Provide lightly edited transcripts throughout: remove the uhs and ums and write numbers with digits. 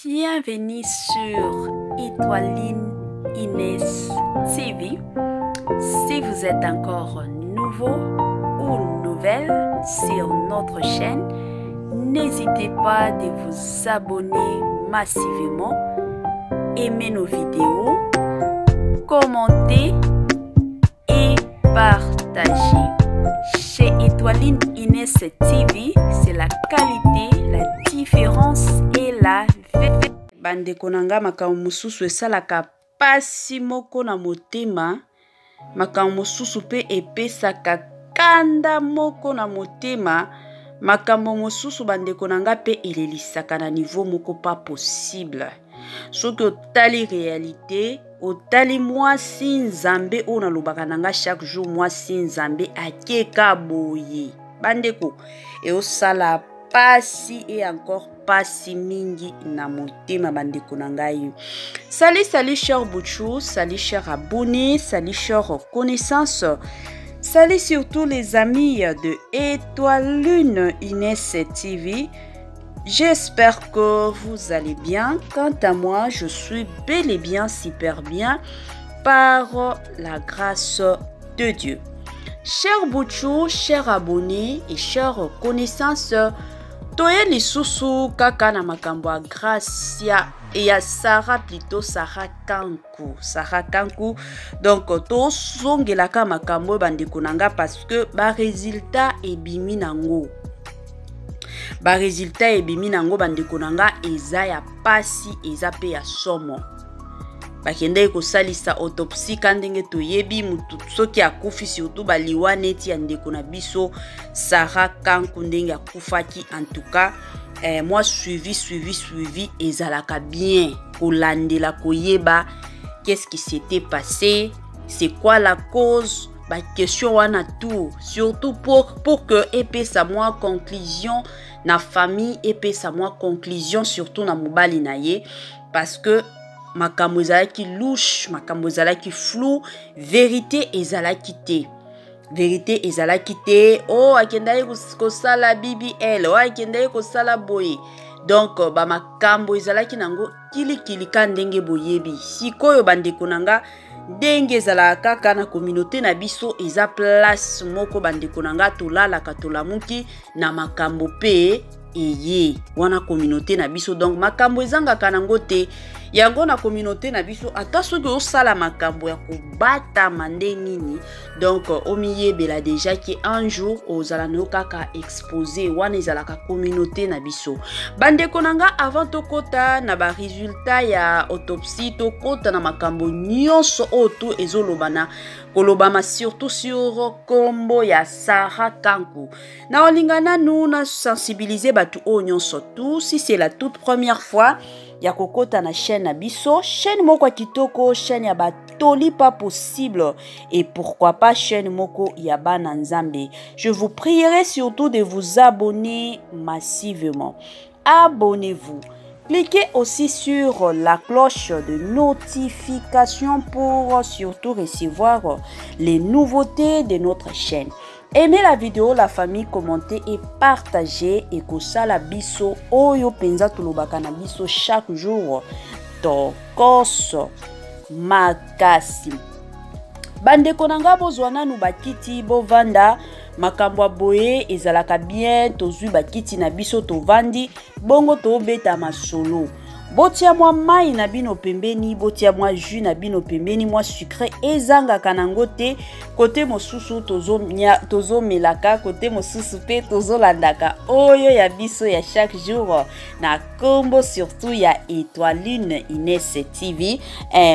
Bienvenue sur Étoiline Inès TV. Si vous êtes encore nouveau ou nouvelle sur notre chaîne, n'hésitez pas de vous abonner massivement, aimer nos vidéos, commenter et partager. Chez Étoiline Inès TV, c'est la qualité, la différence et la vérité. Bande konanga makambo mususu esalaka pasi moko na motema, makambo mususu pe epesaka kanda moko na motema, makambo mususu bande konanga pe elelisaka na niveau moko pas possible. Soki otali réalité, otali mwasi nzambe ona lobaka nanga chaque jour mwasi nzambe akeka boye bandeko e osala pasi et encore pasi mingi na motema bandeko na ngai. Salut cher Bouchou, salut cher abonnés, salut cher connaissances, salut surtout les amis de Étoiline Inès TV. J'espère que vous allez bien. Quant à moi, je suis bel et bien, super bien, par la grâce de Dieu. Chers Bouchou, chers abonnés et chers connaissances, toye lisusu kaka na makambo a grâce ya Sarah plutôt Sarah Kanku. Donc to songelaka makambo bandeko nanga parce que ba résultat ebimi nango. Ba résultat ebimi nango bandeko nanga eza ya pasi eza pe ya somo. Bakende ko salisa autopsie kandenge toyebi mutu soki akufi surtout baliwa neti ya ndeko na biso Sarah Kanku ndenge akufaki. En tout cas moi suivi ezalaka bien kolandela koyeba qu'est-ce qui s'était passé, c'est quoi la cause, ba question wana tout, surtout pour que epesa moi conclusion na famille, epesa moi conclusion surtout na mobali na ye, parce que makambo ezalaki louche, makambo ezalaki flou, vérité ezalaki te. Oh akendai kosala BBL, oh akendai kosala boye. Donc ba makambo ezalaki nango kili kandenge boyebi. Sikoyo bandeko nanga ndenge ezalaka kaka na communauté na biso eza place moko bandeko nanga tolalaka tolamuki na makambo pe eye wana communauté na biso. Donc makambo ezangaka nango te yango na communauté na biso ata soki osala makambo ya kobata mande nini. Donc omiyebela déjà ki un jour ozala no kaka exposé wana ezalaka communauté na biso. Bandeko nanga avant tokota na ba résultat ya autopsie tokota na makambo nyonso oto ezolobana kolobama surtout sur kombo ya Sarah Kanku. Na olingana nous na sensibiliser batu o nyonso tout. Si c'est la toute première fois ya kokota na chaîne na biso, chaîne moko kitoko, chaîne ya batoli pas possible, et pourquoi pas chaîne moko ya bana nzambe. Je vous prierai surtout de vous abonner massivement. Abonnez-vous. Cliquez aussi sur la cloche de notification pour surtout recevoir les nouveautés de notre chaîne. Aimez la vidéo, la famille, commentez et partagez. Et kosala biso oyo penza tulobaka na biso chaque jour. Tokoso makasi. Bandeko nanga bozwana nu bakiti bovanda makambo boye ezalaka bien tozui bakiti na biso tovandi bongo tobeta masolo. Botia mwa mai na bino pembeni, botia mwa jus na bino pembeni, mwa sucré ezanga kanango te, kote mosusu tozo melaka, kote mosusu pe tozo landaka oyo ya biso ya chaque jour na kombo surtout ya Étoiline Inès TV.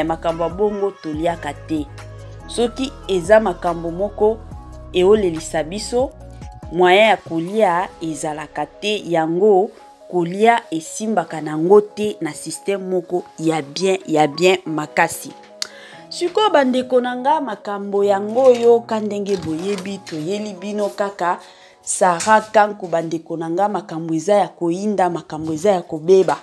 Makambo bongo toliaka te. Soki eza makambo moko eolelisa biso moyen ya kolia ezalaka te yango kolia esimbaka nango te na système moko ya bien makasi. Siko bandeko nanga makambo yango yo kandenge boyebi toyeli bino kaka Sarah Kanku bandeko nanga makambo eza ya koinda, makambo eza ya kobeba,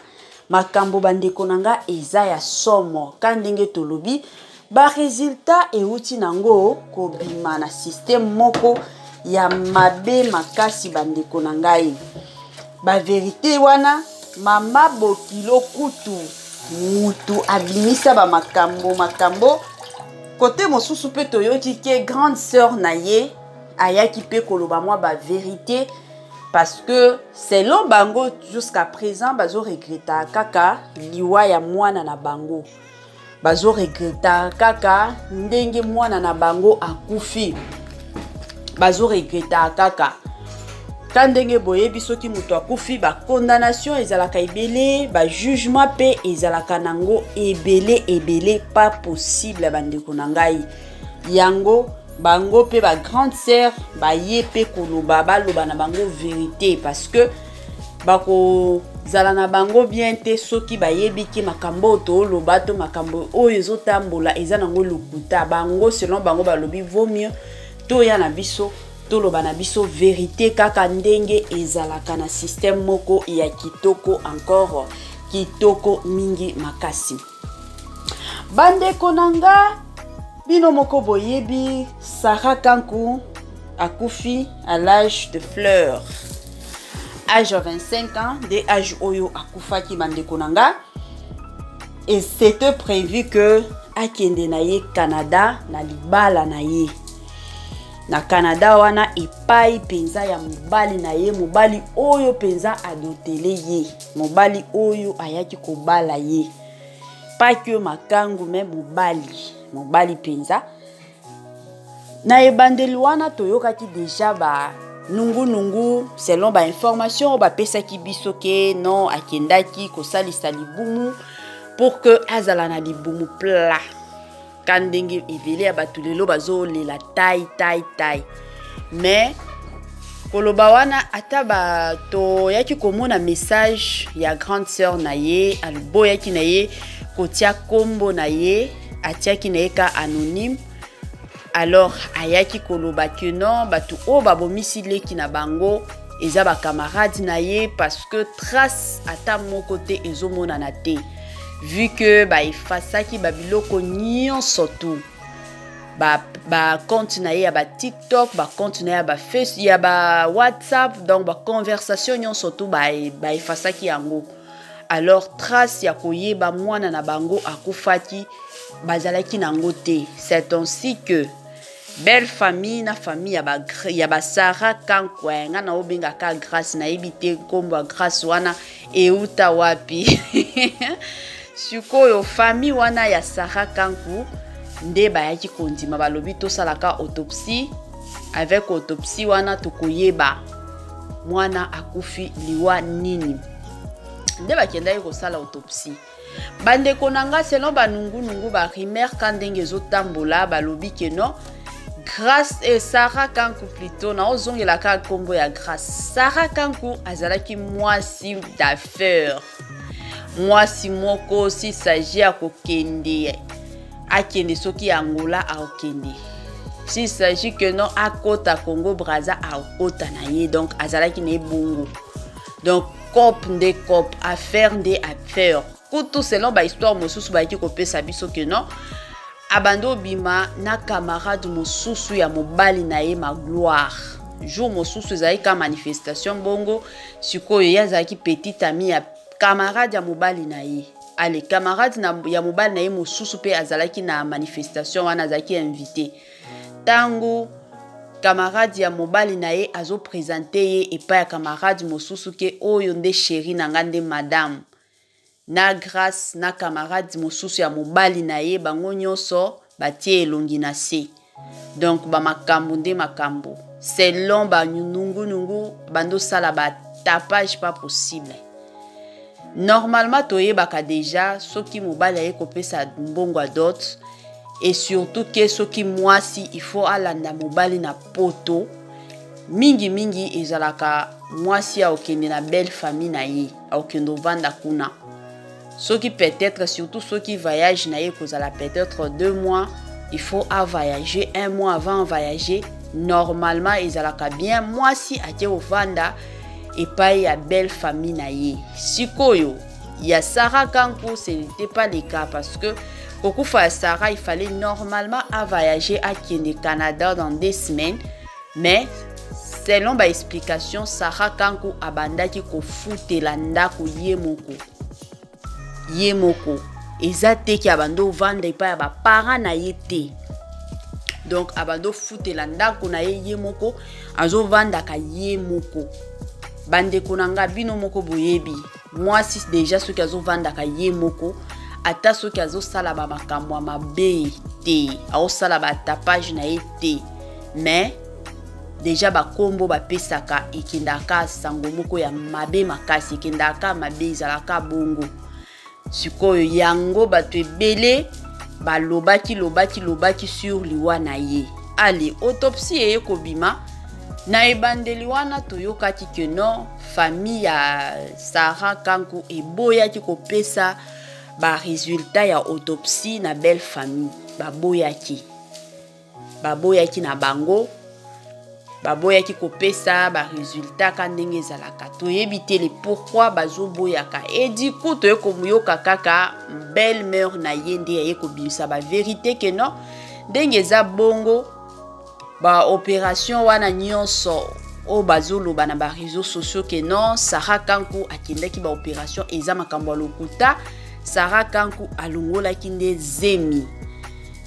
makambo bandeko nanga eza ya somo kandenge tolobi ba résultat euti nango kobima na système moko ya mabe makasi bandeko nangai. Ba vérité wana mama bokilo kutu mutu abimisa ba makambo côté mosusu pe toyoki ke grande sœur na ye ayaki pe koloba mwa ba vérité parce que selon bango jusqu'à présent bazo regretta kaka liwa ya mwana na bango, bazo regretta kaka ndenge mwana na bango akufi, bazo regretta kaka kandenge boyebi soki muto akufi ba condamnation ezalaka ebele, ba jugement pe ezalaka nango ebele pas possible bandeko na ngai yango bango pe ba grande sœur ba ye pe koloba baloba na bango vérité parce que bako zala na bango bien te soki ba yebi ki makambo to loba to makambo oyo ezotambola eza nango lokuta bango selon bango balobi vaut mieux to ya na biso to loba na biso vérité kaka ndenge ezalaka na système moko ya kitoko encore kitoko mingi makasi. Bandeko nanga bino moko boyebi Sarah Kankou akufi à l'âge de fleur, âge 25 ans de âge oyo akufaki bandeko nanga, et c'était prévu que akende na ye Canada na libala na ye na Canada wana epai penza ya mobali na ye, mobali oyo penza adotele ye, mobali oyo ayaki kobala ye, pas que makangu mais mobali penza na ebandeli wana toyokaki déjà ba nungu selon ba information ba pesaki biso ke non akendaki kosalisa libumu pour que azala na libumu plat kandenge evele ya batulelo bazo lela tai mais koloba wana ata ba to yaki komona message ya grande sœur na ye albo yaki na ye kotia kombo na ye atiaki na ye ka anonyme. Alors ayaki koloba que non batu o babomisi leki na bango eza ba camarade na ye parce que trace ata mon côté ezomona na te vu que ba efasaki ba biloko nyonso tout ba compte na ye ya ba TikTok, ba compte na ye ya ba Facebook, ya ba WhatsApp, donc ba conversation nyonso tout ba efasaki yango. Alors trace ya koyeba mwana na bango akufaki bazalaki nango te. C'est ainsi que belle famille na famille ya ba Sarah Kankou nga na obenga ka grâce na ebite kombo grâce wana euta wapi sikoyo famille wana ya Sarah Kankou nde bayaki kondima balobi to salaka autopsie, avec autopsie wana tokoyeba mwana akufi liwa nini nde bakenda yiko sala autopsie. Bandeko nanga selon banungu ba rumeur kandenge zotambola balobi ke non grâce et Sarah Kankou plutôt na ozongela ka kombo ya grâce. Sarah Kankou azalaki mwasi d'affaires, mwasi moko si s'agit à kokende akende soki Angola a okende, si s'agit que non akota Congo Brazza a okota na ye, donc azalaki ne bongo, donc cop de cop, affaire de affaire kutu selon ba histoire mosusu ba ki kopesa biso que non abando bima na camarade mosusu ya mobali na ye ma gloire jour mosusu ezali ka manifestation bongo sikoyo yazaki petit ami ya camarade ya mobali na ye. Ale camarade ya mobali na ye mosusu pe azalaki na manifestation wana azalaki invité tango camarade ya mobali na ye azo présenter ye epa ya camarade mosusu ke oyo nde chéri na ngande madame na grâce na camarade mosusu ya mobali na ye bango nyonso batie elongi na se, donc ba makambo nde makambo selon ba nungu bando sala ba tapage pas possible. Normalement toyebaka déjà soki mobali aye kopesa mbongo dot, et surtout que soki mwasi il faut alanda mobali na poto mingi ezalaka mwasi ya okende na belle famille na ye okendo vanda kuna. Soki peut-être surtout soki voyage na ye kozala peut-être 2 mois, il faut à voyager 1 mois avant voyager. Normalement ezalaka bien mwasi ake ovanda epai ya belle famille na ye. Sikoyo ya Sarah Kankou ce n'était pas le cas parce que kokufa Sarah il fallait normalement à voyager à Kenya Canada dans 2 semaines, mais selon ba explication Sarah Kanku abandaki kofutela ndako ye moko eza te ki abando vanda epa ya ba parents na ye te. Donc abando futela ndako na ye moko azo vanda ka ye moko. Bande konanga bino moko boyebi mwasi déjà soki azo vanda ka ye moko ata soki azo sala ba makambo ya mabe te azo sala ba tapage na ye te, mais déjà ba kombo ba pesaka ekindaka sango moko ya mabe makasi ekindaka mabe ezalaka bongo. Sikoyo yango bato ebele lobaki sur liwa na ye. Ali autopsie eye kobima na ebandeli wana toyokaki ke non famille ya Sarah Kanku eboyaki kopesa ba résultat ya autopsie na belle famille. Baboyaki na bango baboyaki kopesa ba résultat ka ndenge ezalaka. Toyebi te le pourquoi bazoboyaka et du coup toyeko muyoka kaka belle-mère na ye nde ye kobimisa ba vérité ke non ndenge eza bongo ba opération wana nyonso o bazoloba na ba réseaux sociaux ke non Sarah Kanku akendaki ba opération eza makambo lokuta. Sarah Kanku alongolaki nde zemi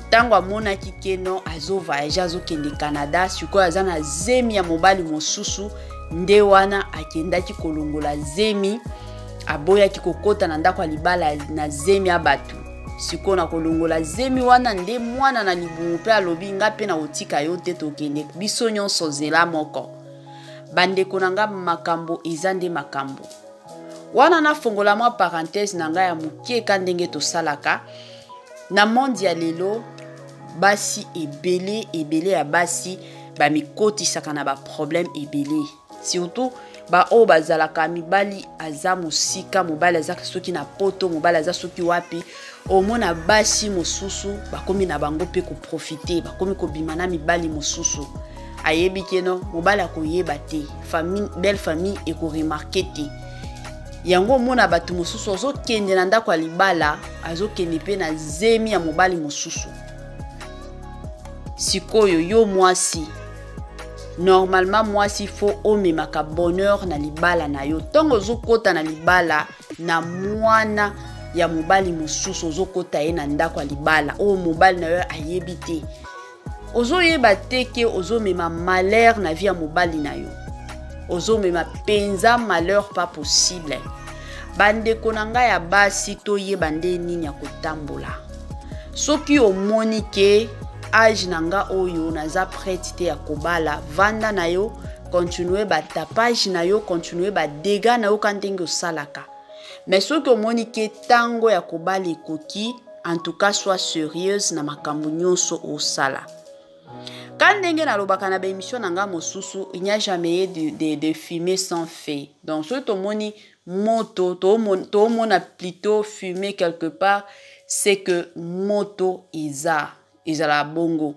tango amonaki keno azo voyage azo kende Canada sikoyo aza na zemi ya mobali mosusu nde wana akendaki kolongola zemi aboyaki kokota na ndako libala na zemi ya batu sikoyo na kolongola zemi wana nde mwana na libumu pe alobi nga pe na otika yo te tokende biso nyonso zela moko. Bandeko nanga makambo eza nde makambo wana na fongola mwa parenthèse nanga ya mukie ka ndenge tosalaka na monde ya lelo basi ebele ya basi bamikotisaka na ba problème ebele surtout ba o bazalaka mibali aza musika mobali aza soki na poto mobali aza soki wapi omona basi mosusu bakomi na bango pe ko profiter bakomi ko bimana mibali mosusu ayebi keno mobali akoyeba te famille belle famille e ko remarquer te yango mona batu mosusu ozo kende na ndako libala azo kende pe na zemi ya mobali mosusu. Sikoyo yo mwasi normalement mwasi faut omemaka bonheur na libala na yo tongo ozo kota na libala na mwana ya mobali mosusu ozo kota ye na ndako libala o mobali na yo ayebi te ozo yeba te ke ozo mema malheur na vie ya mobali na yo ozo mema penza malheur pas possible. Bandeko nanga ya basi to yeba nde nini ya kotambola soki omoni ke age nanga oyo naza prête te ya kobala vanda na yo continue ba tapage na yo continue ba dégâts na yo kandenge osalaka. Mais soki omoni ke tango ya kobala ekoki en tout cas sois sérieuse na makambo nyonso osala. Kandenge na lobaka na ba émission nanga mosusu il n'y a jamais de fumer sans feu. Donc soki tomoni moto to mona plutôt fumer quelque part c'est que moto ezala bongo.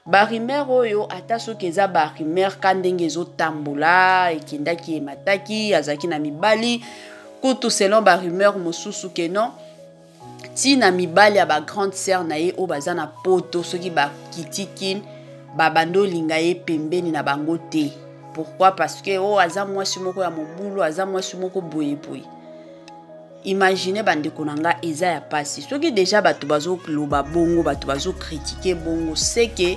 Barimer oyo ata soki eza barimer kandenge ezo tambola ekindaki emataki azaki na mibali kutu selon barimer mosusu ke non ti na mibali ya ba grande sœur na ye o baza na poto soki bakitikin babando linga ye pembeni na bango te. Pourquoi? Parce que o aza mwasi moko ya mobulu aza mwasi moko boye. Imaginez bandeko nanga eza ya pasi soki déjà batu bazo loba bongo batu bazo critiquer bongo c'est que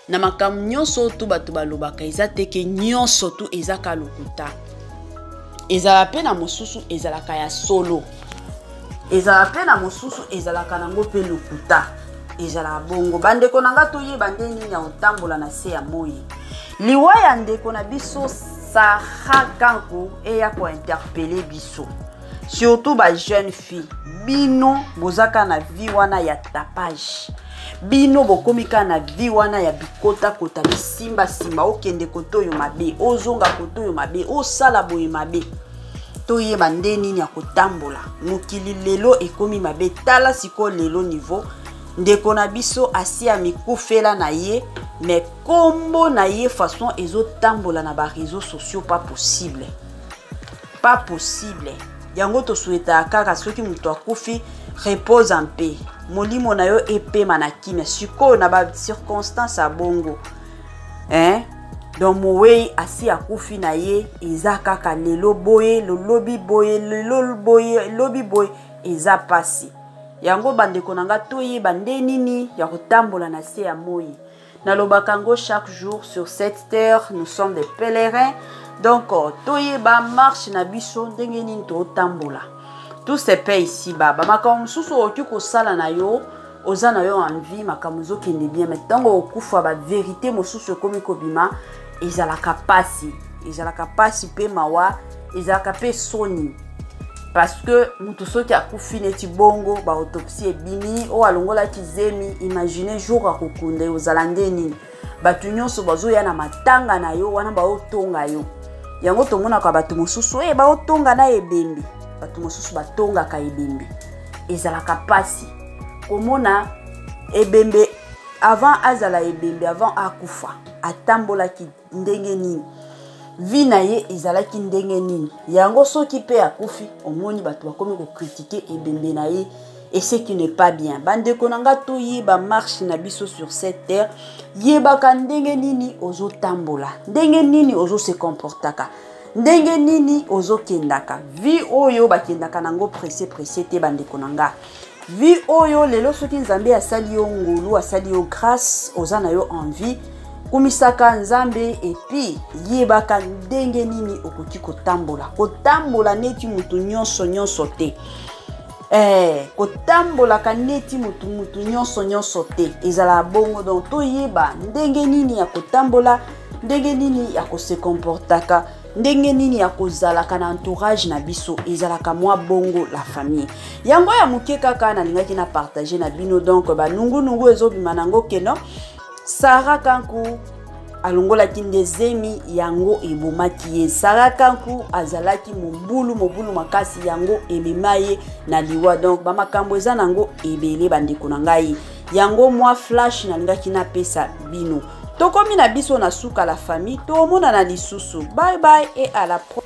na makambo nyonso tu batu balobaka eza te ke nyonso tu eza ka lokuta ezala pe na mosusu ezalaka ya solo ezala pe na mosusu ezalaka nango pe lokuta ezala bongo. Bandeko nanga toyeba nde nini ya otambola na se ya moi liwa ya ndeko na biso Sarah Kanku eya ko interpeller biso surtout ba jeune fille bino bozaka na vie wana ya tapage bino bokomika na vie wana ya bikota kota bisimba simba okende kotoyo mabe ozonga kotoyo mabe osala boye mabe toyeba nde nini ya kotambola mokili lelo ekomi mabe tala siko lelo niveau ndeko na biso asia mikufela na ye mais kombo na ye façon ezotambola na ba réseaux sociaux pas possible yango to souhaita kaka soki muto akufi repose en paix molimo na yo epema na kimia siko na ba circonstance abongo donc mowei asi akufi na ye eza kaka lelo boye lolobi boye lelo boye lobi boye eza pasi yango bandeko nanga toyeba nde nini ya kotambola na se ya moi nalobaka ngo chaque jour sur cette terre nous sommes des pèlerins donc toyeba marche na biso ndenge nini totambola tout se paie ici baba makambo mosusu oki kosala na yo oza na yo envie makambo ezokende bien mais ntango okufa bavérité mosusu ekomi kobima ezalaka pasi mpe mawa ezalaka mpe soni parce que mutu soki akufi neti bongo baautopsie ebimi oyo alongolaki zemi imagine jour akokunda ozala nde nini bato nyonso bazoya na matanga na yo wana baotonga yo yango tomonaka bato mosusu baotonga na ebembe bato mosusu batongaka ebembe ezalaka pasi komona ebembe avant azala ebembe avant akufa atambolaki ndenge nini vi na ye ezalaki ndenge nini yango soki pe akufi omoni bato bakomi kokritike ebembe na ye et ce qui n'est pas bien bandeko nanga toyeba marche na biso sur cette terre yebaka ndenge nini ozotambola ndenge nini se comportaka ndenge nini ozokendaka vi oyo bakendaka nango pressé te bandeko nanga vi oyo lelo soki nzambe asali yo ngolu asali yo grâce oza na yo envie kumisaka nzambe epi yebaka ndenge nini okoki kotambola neti mutu nyonso te kotambolaka neti mutu nyonso te ezala bongo donc toyeba ndenge nini ya kotambola ndenge nini ya kose comportaka ndenge nini ya kozalaka na entourage na biso ezalaka mwa bongo la famille yango ya muke kaka nalingaki na partager na bino donc banungu ezobima nango keno Sarah Kankou alongolaki ndezemi yango ebomaki ye Sarah Kankou azalaki mobulu makasi yango ememaye na liwa donc bamakambo eza nango ebele bandeko na ngai yango mwa flash nalingaki na pesa bino tokomi na biso na suka la famille tomona na lisusu bye bye et à la prochaine.